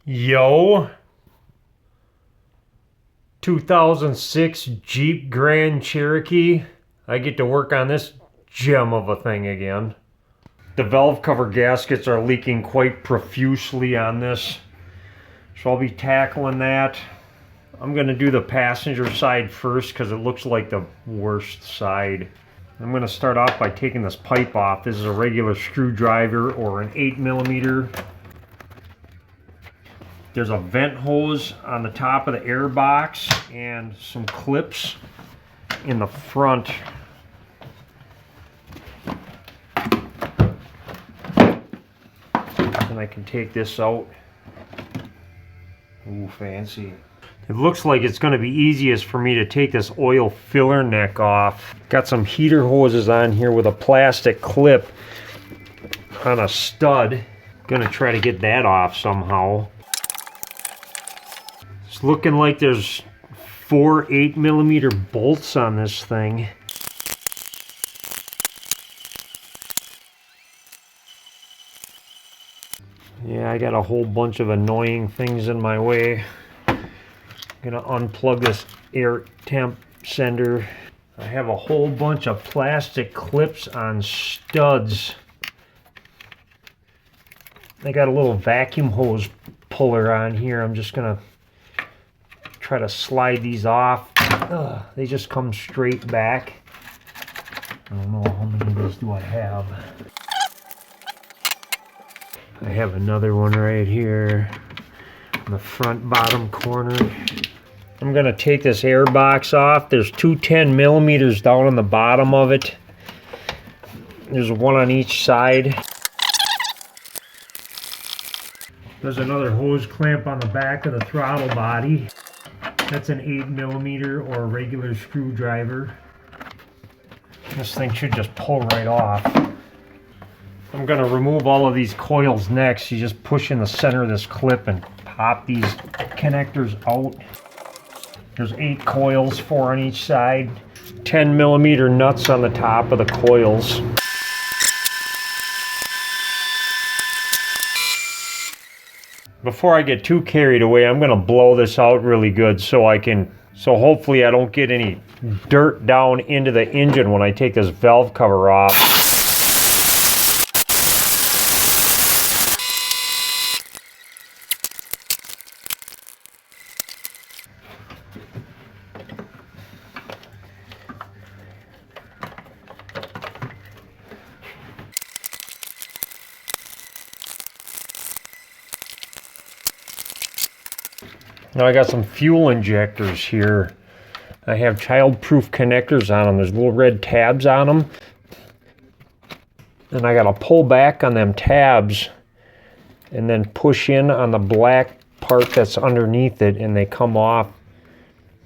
Yo, 2006 Jeep Grand Cherokee. I get to work on this gem of a thing again. The valve cover gaskets are leaking quite profusely on this, so I'll be tackling that. I'm going to do the passenger side first because it looks like the worst side. I'm going to start off by taking this pipe off. This is a regular screwdriver or an 8mm. There's a vent hose on the top of the air box and some clips in the front. And I can take this out. Ooh, fancy. It looks like it's going to be easiest for me to take this oil filler neck off. Got some heater hoses on here with a plastic clip on a stud. Gonna try to get that off somehow. It's looking like there's 4 8mm bolts on this thing. Yeah, I got a whole bunch of annoying things in my way. Gonna unplug this air temp sender. I have a whole bunch of plastic clips on studs. I got a little vacuum hose puller on here. I'm just gonna try to slide these off. They just come straight back. I don't know how many of these do I have. I have another one right here in the front bottom corner. I'm going to take this air box off. There's two 10mm down on the bottom of it. There's one on each side. There's another hose clamp on the back of the throttle body. That's an 8mm or a regular screwdriver. This thing should just pull right off. I'm going to remove all of these coils next. You just push in the center of this clip and pop these connectors out. There's 8 coils, 4 on each side. 10mm nuts on the top of the coils. Before I get too carried away, I'm going to blow this out really good so hopefully I don't get any dirt down into the engine when I take this valve cover off. Now I got some fuel injectors here. I have child-proof connectors on them. There's little red tabs on them. And I gotta pull back on them tabs and then push in on the black part that's underneath it and they come off.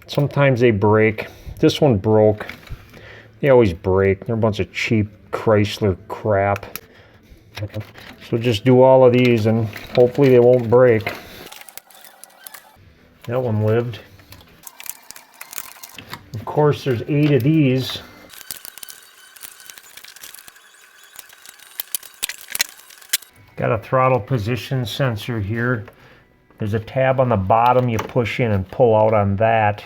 Sometimes they break. This one broke. They always break. They're a bunch of cheap Chrysler crap. So just do all of these and hopefully they won't break. That one lived. Of course, there's 8 of these. Got a throttle position sensor here. There's a tab on the bottom you push in and pull out on that.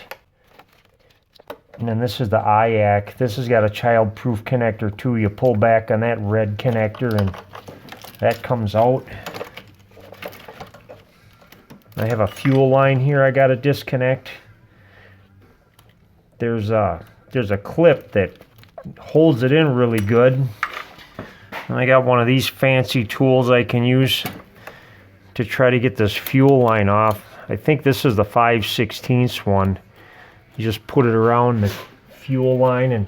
And then this is the IAC. This has got a child-proof connector too. You pull back on that red connector and that comes out. I have a fuel line here I got to disconnect. There's a clip that holds it in really good. And I got one of these fancy tools I can use to try to get this fuel line off. I think this is the 5/16 one. You just put it around the fuel line and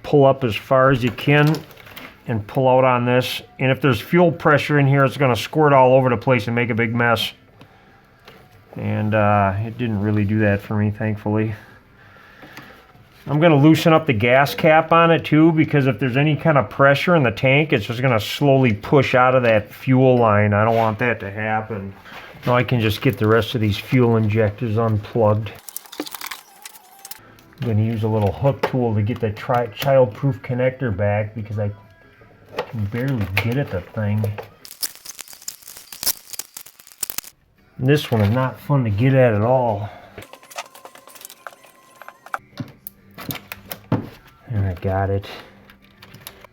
pull up as far as you can and pull out on this. And if there's fuel pressure in here, it's going to squirt all over the place and make a big mess. And it didn't really do that for me, thankfully. I'm going to loosen up the gas cap on it too, because if there's any kind of pressure in the tank, it's just going to slowly push out of that fuel line. I don't want that to happen. Now I can just get the rest of these fuel injectors unplugged. I'm going to use a little hook tool to get the child-proof connector back because I can barely get at the thing. And this one is not fun to get at all. And I got it.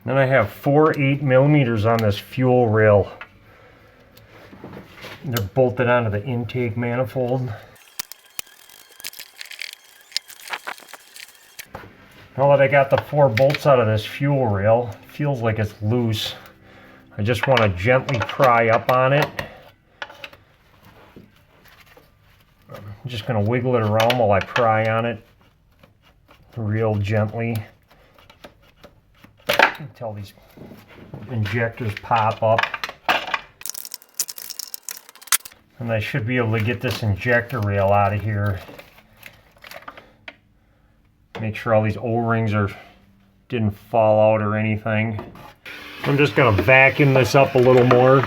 Then I have 4 8mm on this fuel rail. They're bolted onto the intake manifold. Now that I got the 4 bolts out of this fuel rail, it feels like it's loose. I just want to gently pry up on it. I'm just going to wiggle it around while I pry on it real gently until these injectors pop up. And I should be able to get this injector rail out of here. Make sure all these O-rings didn't fall out or anything. I'm just going to vacuum this up a little more.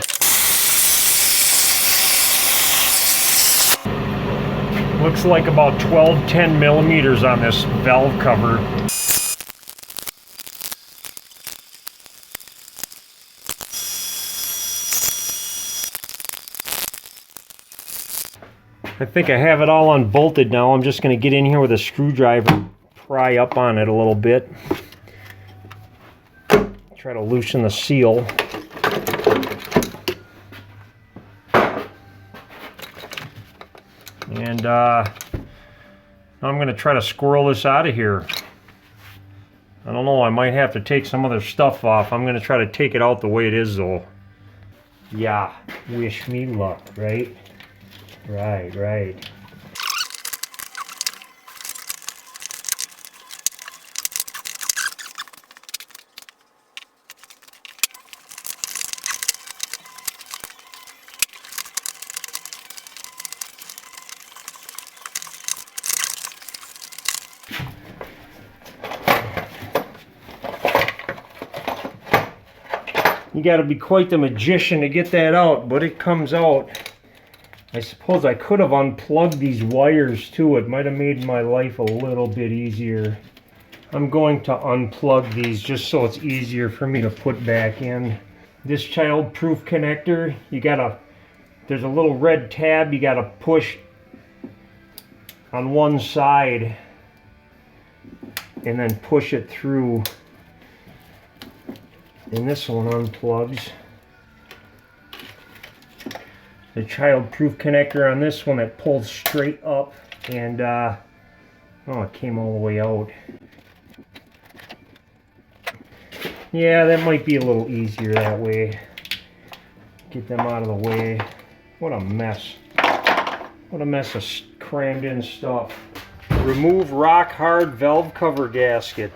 Looks like about 10 mm on this valve cover. I think I have it all unbolted now. I'm just going to get in here with a screwdriver, pry up on it a little bit. Try to loosen the seal. And I'm going to try to squirrel this out of here. I don't know, I might have to take some other stuff off. I'm going to try to take it out the way it is though. Yeah, wish me luck, right? Right. You got to be quite the magician to get that out, but it comes out. I suppose I could have unplugged these wires too. It might have made my life a little bit easier. I'm going to unplug these just so it's easier for me to put back in. This child-proof connector, there's a little red tab you gotta push on one side and then push it through. And this one unplugs. The child-proof connector on this one that pulls straight up, and oh, it came all the way out. Yeah, that might be a little easier that way. Get them out of the way. What a mess. What a mess of crammed in stuff. Remove rock hard valve cover gasket.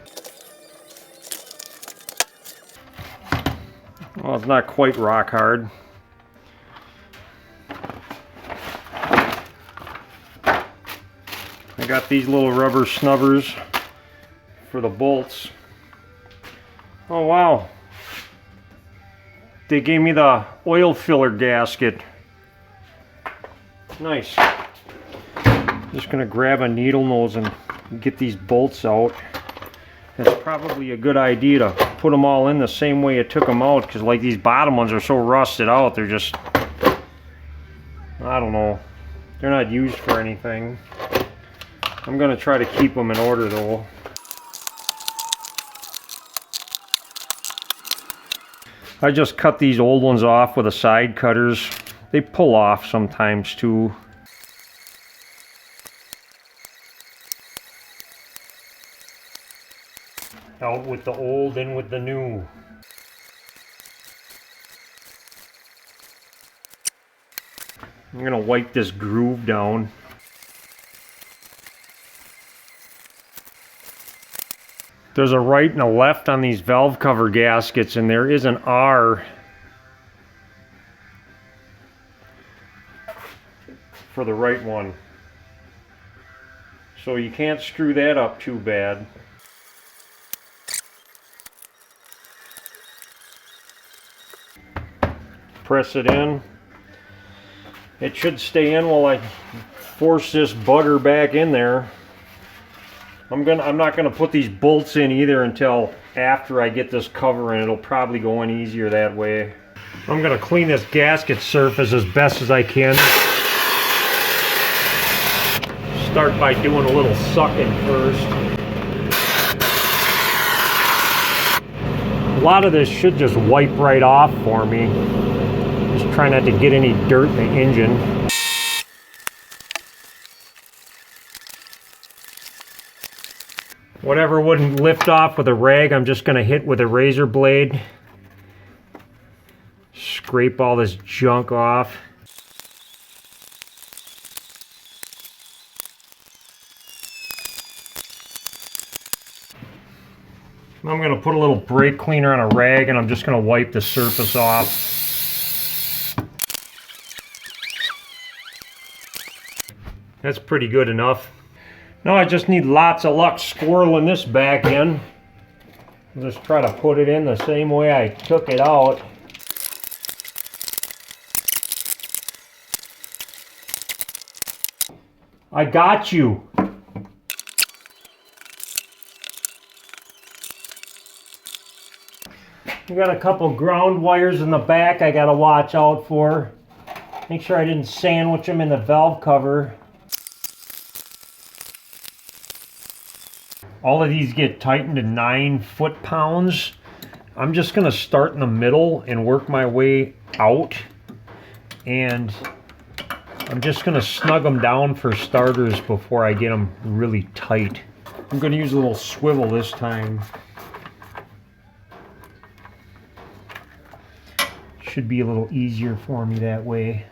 Well, it's not quite rock hard. I got these little rubber snubbers for the bolts. Oh wow. They gave me the oil filler gasket. Nice. Just gonna grab a needle nose and get these bolts out. That's probably a good idea to put them all in the same way it took them out, because like these bottom ones are so rusted out, they're just, I don't know, they're not used for anything. I'm gonna try to keep them in order though. I just cut these old ones off with the side cutters. They pull off sometimes too. Out with the old, in with the new. I'm gonna wipe this groove down. There's a right and a left on these valve cover gaskets, and there is an R for the right one. So you can't screw that up too bad. Press it in. It should stay in while I force this bugger back in there. I'm not gonna put these bolts in either until after I get this cover in. It'll probably go in easier that way. I'm gonna clean this gasket surface as best as I can. start by doing a little sucking first. A lot of this should just wipe right off for me. Just try not to get any dirt in the engine. Whatever wouldn't lift off with a rag, I'm just going to hit with a razor blade. Scrape all this junk off. I'm going to put a little brake cleaner on a rag and I'm just going to wipe the surface off. That's pretty good enough. Now I just need lots of luck squirreling this back in. I'll just try to put it in the same way I took it out. I got you. We got a couple ground wires in the back I gotta watch out for. Make sure I didn't sandwich them in the valve cover. All of these get tightened to 9 foot-pounds. I'm just gonna start in the middle and work my way out. And I'm just gonna snug them down for starters before I get them really tight. I'm gonna use a little swivel this time. Should be a little easier for me that way.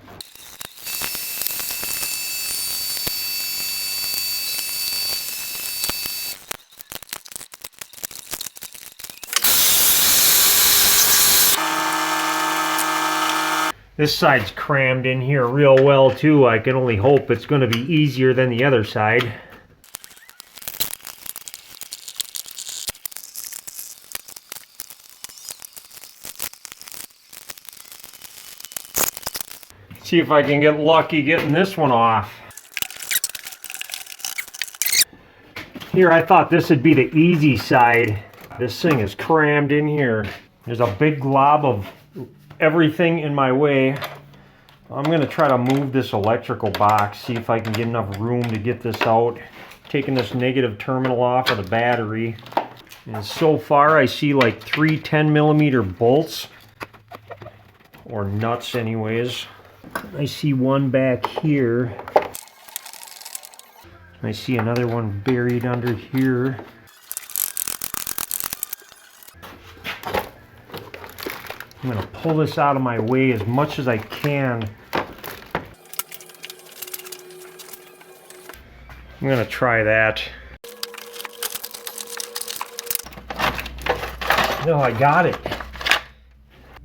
This side's crammed in here real well too. I can only hope it's going to be easier than the other side. See if I can get lucky getting this one off. Here, I thought this would be the easy side. This thing is crammed in here. There's a big glob of everything in my way. I'm going to try to move this electrical box, see if I can get enough room to get this out. Taking this negative terminal off of the battery. And so far, I see like 3 10mm bolts. Or nuts anyways. I see one back here. I see another one buried under here. I'm going to pull this out of my way as much as I can. I'm going to try that. No, I got it.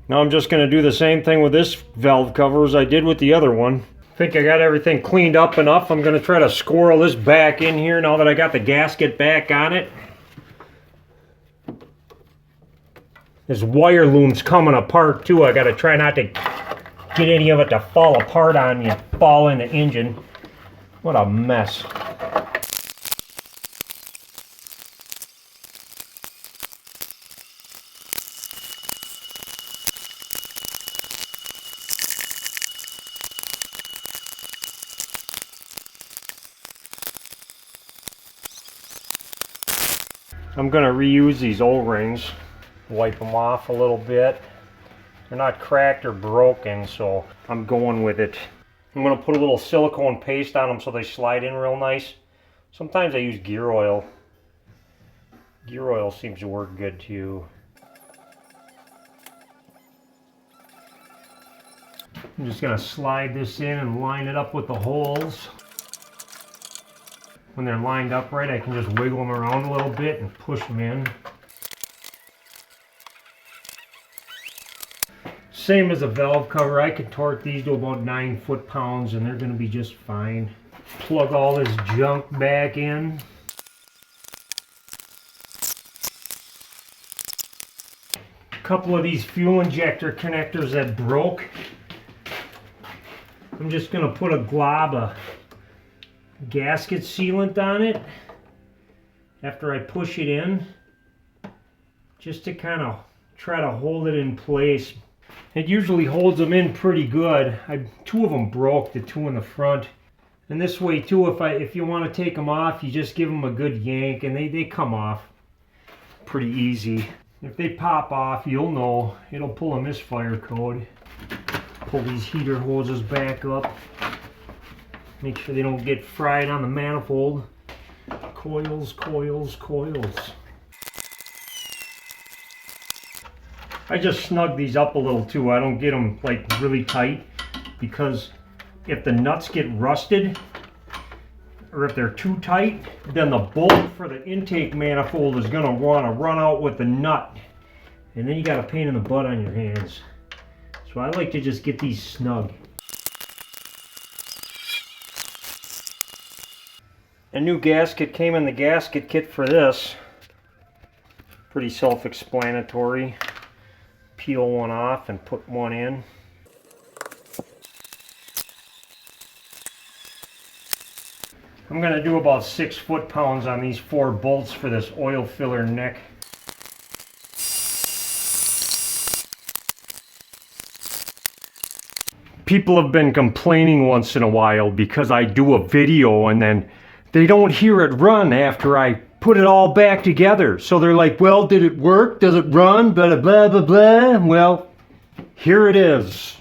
Now I'm just going to do the same thing with this valve cover as I did with the other one. I think I got everything cleaned up enough. I'm going to try to squirrel this back in here now that I got the gasket back on it. This wire loom's coming apart too. I got to try not to get any of it to fall apart on me and fall in the engine. What a mess. I'm going to reuse these O-rings, wipe them off a little bit. They're not cracked or broken, so I'm going with it. I'm going to put a little silicone paste on them so they slide in real nice. Sometimes I use gear oil. Gear oil seems to work good too. I'm just going to slide this in and line it up with the holes. When they're lined up right, I can just wiggle them around a little bit and push them in. Same as a valve cover, I can torque these to about 9 foot-pounds and they're going to be just fine. Plug all this junk back in. A couple of these fuel injector connectors that broke. I'm just going to put a glob of gasket sealant on it after I push it in, just to kind of try to hold it in place. It usually holds them in pretty good. Two of them broke, the two in the front. And this way too, if you want to take them off, you just give them a good yank and they come off pretty easy. If they pop off, you'll know. It'll pull a misfire code. Pull these heater hoses back up. Make sure they don't get fried on the manifold. Coils, coils, coils. I just snug these up a little too. I don't get them like really tight, because if the nuts get rusted or if they're too tight, then the bolt for the intake manifold is going to want to run out with the nut, and then you got a pain in the butt on your hands. So I like to just get these snug. A new gasket came in the gasket kit for this. Pretty self-explanatory. Peel one off and put one in. I'm going to do about 6 foot-pounds on these 4 bolts for this oil filler neck. People have been complaining once in a while because I do a video and then they don't hear it run after I put it all back together. So they're like, well, did it work? Does it run? Blah, blah, blah, blah. Well, here it is.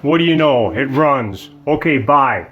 What do you know? It runs. Okay, bye.